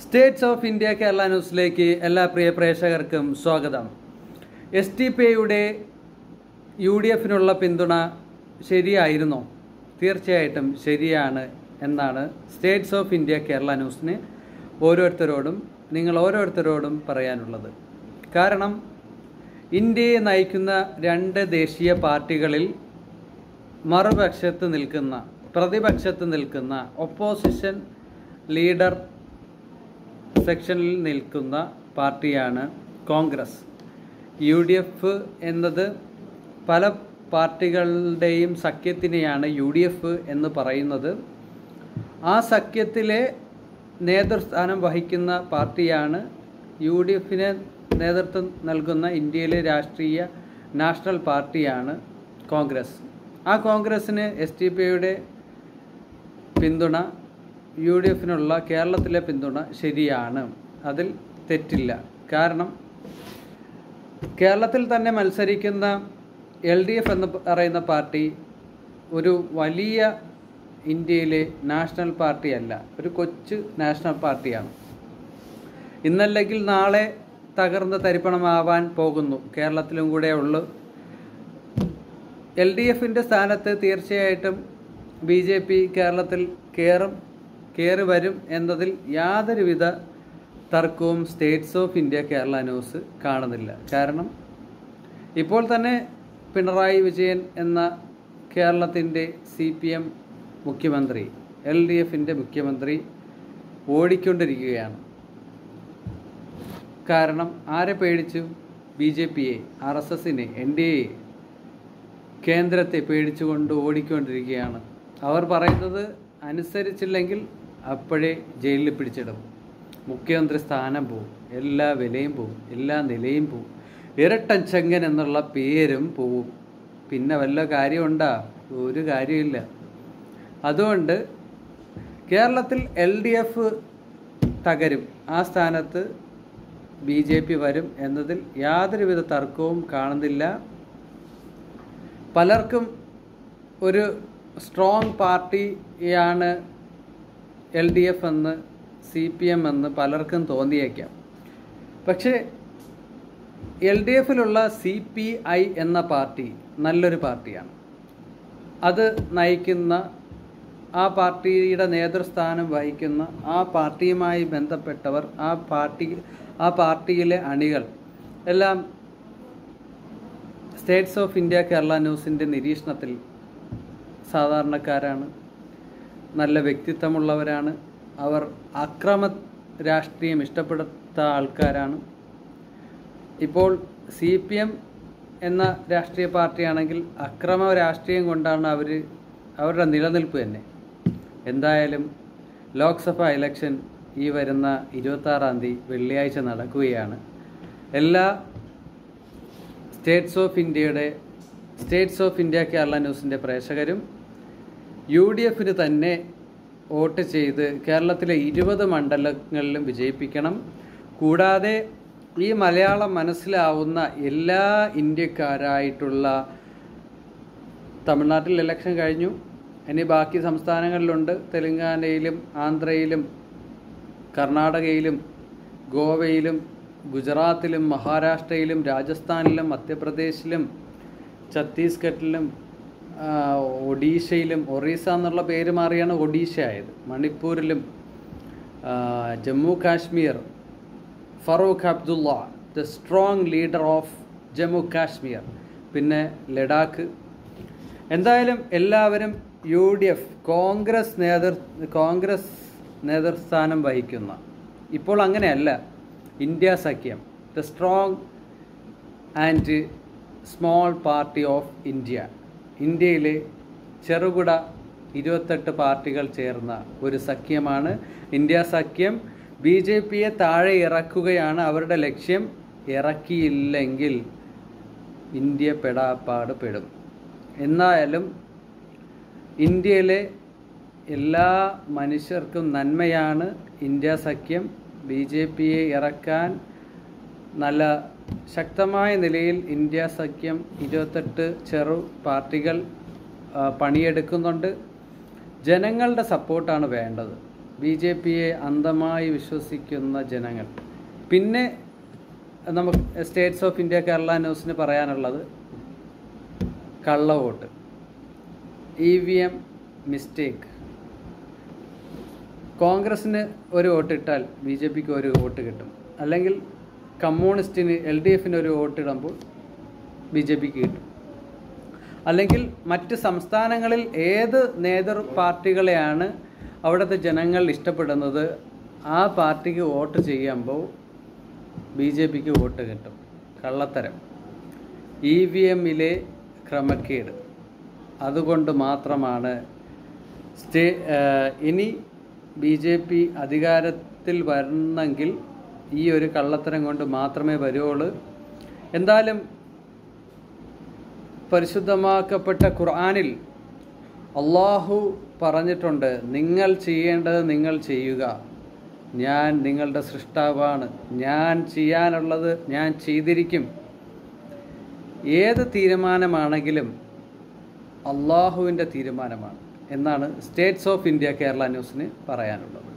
States of India Kerala ന്യൂസിലേക്ക് എല്ലാ പ്രിയ പ്രേക്ഷകർക്കും സ്വാഗതം. SDPIയുടെ UDFനുള്ള പിന്തുണ ശരിയായിരുന്നോ? തീർച്ചയായിട്ടും ശരിയാണ് എന്നാണ് സ്റ്റേറ്റ്സ് ഓഫ് ഇന്ത്യ കേരള ന്യൂസിന് നിങ്ങൾ ഓരോരുത്തരോടും പറയാനുള്ളത്. കാരണം ഇന്ത്യയെ നയിക്കുന്ന രണ്ട് ദേശീയ പാർട്ടികളിൽ പ്രതിപക്ഷത്ത് നിൽക്കുന്ന ഒപ്പോസിഷൻ ലീഡർ സെക്ഷനിൽ നിൽക്കുന്ന പാർട്ടിയാണ് കോൺഗ്രസ്. UDF എന്നത് പല പാർട്ടികളുടെയും സഖ്യത്തിനെയാണ് UDF എന്ന് പറയുന്നത്. ആ സഖ്യത്തിലെ നേതൃസ്ഥാനം വഹിക്കുന്ന പാർട്ടിയാണ് UDFന് നേതൃത്വം നൽകുന്ന ഇന്ത്യയിലെ രാഷ്ട്രീയ നാഷണൽ പാർട്ടിയാണ് കോൺഗ്രസ്. ആ കോൺഗ്രസ്സിന് SDPIയുടെ പിന്തുണ, UDFനുള്ള കേരളത്തിലെ പിന്തുണ ശരിയാണ്, അതിൽ തെറ്റില്ല. കാരണം കേരളത്തിൽ തന്നെ മത്സരിക്കുന്ന LDF എന്ന് പറയുന്ന പാർട്ടി ഒരു വലിയ ഇന്ത്യയിലെ നാഷണൽ പാർട്ടിയല്ല, ഒരു കൊച്ചു നാഷണൽ പാർട്ടിയാണ്. ഇന്നല്ലെങ്കിൽ നാളെ തകർന്ന് തരിപ്പണമാവാൻ പോകുന്നു. കേരളത്തിലും കൂടെ ഉള്ളു. LDFൻ്റെ സ്ഥാനത്ത് തീർച്ചയായിട്ടും BJP കേരളത്തിൽ കയറി വരും എന്നതിൽ യാതൊരുവിധ തർക്കവും States of India Kerala news കാണുന്നില്ല. കാരണം ഇപ്പോൾ തന്നെ പിണറായി വിജയൻ എന്ന കേരളത്തിൻ്റെ CPM മുഖ്യമന്ത്രി, LDFൻ്റെ മുഖ്യമന്ത്രി ഓടിക്കൊണ്ടിരിക്കുകയാണ്. കാരണം ആരെ പേടിച്ചു? BJPയെ, RSSനെ, NDAയെ, കേന്ദ്രത്തെ പേടിച്ചുകൊണ്ട് ഓടിക്കൊണ്ടിരിക്കുകയാണ്. അവർ പറയുന്നത് അനുസരിച്ചില്ലെങ്കിൽ അപ്പോഴേ ജയിലിൽ പിടിച്ചിടും, മുഖ്യമന്ത്രി സ്ഥാനം പോവും, എല്ലാ വിലയും പോവും, എല്ലാ നിലയും പോവും, ഇരട്ടൻ ചെങ്കൻ എന്നുള്ള പേരും പോവും. പിന്നെ വല്ല കാര്യമുണ്ടോ? ഒരു കാര്യമില്ല. അതുകൊണ്ട് കേരളത്തിൽ LDF തകരും, ആ സ്ഥാനത്ത് BJP വരും എന്നതിൽ യാതൊരുവിധ തർക്കവും കാണുന്നില്ല. പലർക്കും ഒരു സ്ട്രോങ് പാർട്ടിയാണ് LDF എന്ന്, CPM എന്ന് പലർക്കും തോന്നിയേക്കാം. പക്ഷേ LDFലുള്ള CPI എന്ന പാർട്ടി നല്ലൊരു പാർട്ടിയാണ്. അത് നയിക്കുന്ന, ആ പാർട്ടിയുടെ നേതൃസ്ഥാനം വഹിക്കുന്ന, ആ പാർട്ടിയുമായി ബന്ധപ്പെട്ടവർ, ആ പാർട്ടിയിലെ അണികൾ എല്ലാം സ്റ്റേറ്റ്സ് ഓഫ് ഇന്ത്യ കേരള ന്യൂസിൻ്റെ നിരീക്ഷണത്തിൽ സാധാരണക്കാരാണ്, നല്ല വ്യക്തിത്വമുള്ളവരാണ്. അവർ അക്രമ രാഷ്ട്രീയം ഇഷ്ടപ്പെടുത്ത ആൾക്കാരാണ്. ഇപ്പോൾ CPM എന്ന രാഷ്ട്രീയ പാർട്ടിയാണെങ്കിൽ അക്രമ രാഷ്ട്രീയം കൊണ്ടാണ് അവരുടെ നിലനിൽപ്പ് തന്നെ. എന്തായാലും ലോക്സഭാ ഇലക്ഷൻ ഈ വരുന്ന 26-ാം തീയതി വെള്ളിയാഴ്ച നടക്കുകയാണ്. എല്ലാ സ്റ്റേറ്റ്സ് ഓഫ് ഇന്ത്യ കേരള ന്യൂസിൻ്റെ പ്രേക്ഷകരും UDFന് തന്നെ വോട്ട് ചെയ്ത് കേരളത്തിലെ 20 മണ്ഡലങ്ങളിലും വിജയിപ്പിക്കണം. കൂടാതെ ഈ മലയാളം മനസ്സിലാവുന്ന എല്ലാ ഇന്ത്യക്കാരായിട്ടുള്ള, തമിഴ്നാട്ടിൽ ഇലക്ഷൻ കഴിഞ്ഞു, ഇനി ബാക്കി സംസ്ഥാനങ്ങളിലുണ്ട്. തെലുങ്കാനയിലും ആന്ധ്രയിലും കർണാടകയിലും ഗോവയിലും ഗുജറാത്തിലും മഹാരാഷ്ട്രയിലും രാജസ്ഥാനിലും മധ്യപ്രദേശിലും ഛത്തീസ്ഗഡിലും ഒഡീഷയിലും, ഒറീസ എന്നുള്ള പേര് മാറിയാണ് ഒഡീഷ ആയത്, മണിപ്പൂരിലും Jammu Kashmir, Farooq Abdullah the strong leader of Jammu Kashmir, പിന്നെ ലഡാക്ക്. എന്തായാലും എല്ലാവരും UDF കോൺഗ്രസ് നേതൃസ്ഥാനം വഹിക്കുന്ന, ഇപ്പോൾ അങ്ങനെയല്ല, ഇന്ത്യ സഖ്യം, the strong and small party of ഇന്ത്യയിലെ ചെറുകിട 28 പാർട്ടികൾ ചേർന്ന ഒരു സഖ്യമാണ് ഇന്ത്യ സഖ്യം. BJPയെ താഴെ ഇറക്കുകയാണ് അവരുടെ ലക്ഷ്യം. ഇറക്കിയില്ലെങ്കിൽ ഇന്ത്യ പെടാപ്പാട് പെടും. എന്നാലും ഇന്ത്യയിലെ എല്ലാ മനുഷ്യർക്കും നന്മയാണ് ഇന്ത്യ സഖ്യം. BJPയെ ഇറക്കാൻ നല്ല ശക്തമായ നിലയിൽ ഇന്ത്യ സഖ്യം 28 ചെറു പാർട്ടികൾ പണിയെടുക്കുന്നുണ്ട്. ജനങ്ങളുടെ സപ്പോർട്ടാണ് വേണ്ടത്. BJP അന്ധമായി വിശ്വസിക്കുന്ന ജനങ്ങൾ. പിന്നെ നമുക്ക് സ്റ്റേറ്റ്സ് ഓഫ് ഇന്ത്യ കേരള ന്യൂസിന് പറയാനുള്ളത് കള്ളവോട്ട്, EVM മിസ്റ്റേക്ക്. കോൺഗ്രസ്സിന് ഒരു വോട്ടിട്ടാൽ BJPക്ക് ഒരു വോട്ട് കിട്ടും, അല്ലെങ്കിൽ കമ്മ്യൂണിസ്റ്റിന് LDFന് ഒരു വോട്ടിടുമ്പോൾ BJPക്ക് കിട്ടും. അല്ലെങ്കിൽ മറ്റ് സംസ്ഥാനങ്ങളിൽ ഏത് നേതൃ പാർട്ടികളെയാണ് അവിടുത്തെ ജനങ്ങൾ ഇഷ്ടപ്പെടുന്നത് ആ പാർട്ടിക്ക് വോട്ട് ചെയ്യുമ്പോൾ BJPക്ക് വോട്ട് കിട്ടും. കള്ളത്തരം, EVMലെ ക്രമക്കേട്. അതുകൊണ്ട് മാത്രമാണ് ഇനി BJP അധികാരത്തിൽ വരണമെങ്കിൽ ഈ ഒരു കള്ളത്തരം കൊണ്ട് മാത്രമേ വരുള്ളൂ. എന്തായാലും പരിശുദ്ധമാക്കപ്പെട്ട ഖുർആനിൽ അള്ളാഹു പറഞ്ഞിട്ടുണ്ട്, നിങ്ങൾ ചെയ്യേണ്ടത് നിങ്ങൾ ചെയ്യുക, ഞാൻ നിങ്ങളുടെ സൃഷ്ടാവാണ്, ഞാൻ ചെയ്യാനുള്ളത് ഞാൻ ചെയ്തിരിക്കും. ഏത് തീരുമാനമാണെങ്കിലും അള്ളാഹുവിൻ്റെ തീരുമാനമാണ് എന്നാണ് സ്റ്റേറ്റ്സ് ഓഫ് ഇന്ത്യ കേരള ന്യൂസിന് പറയാനുള്ളത്.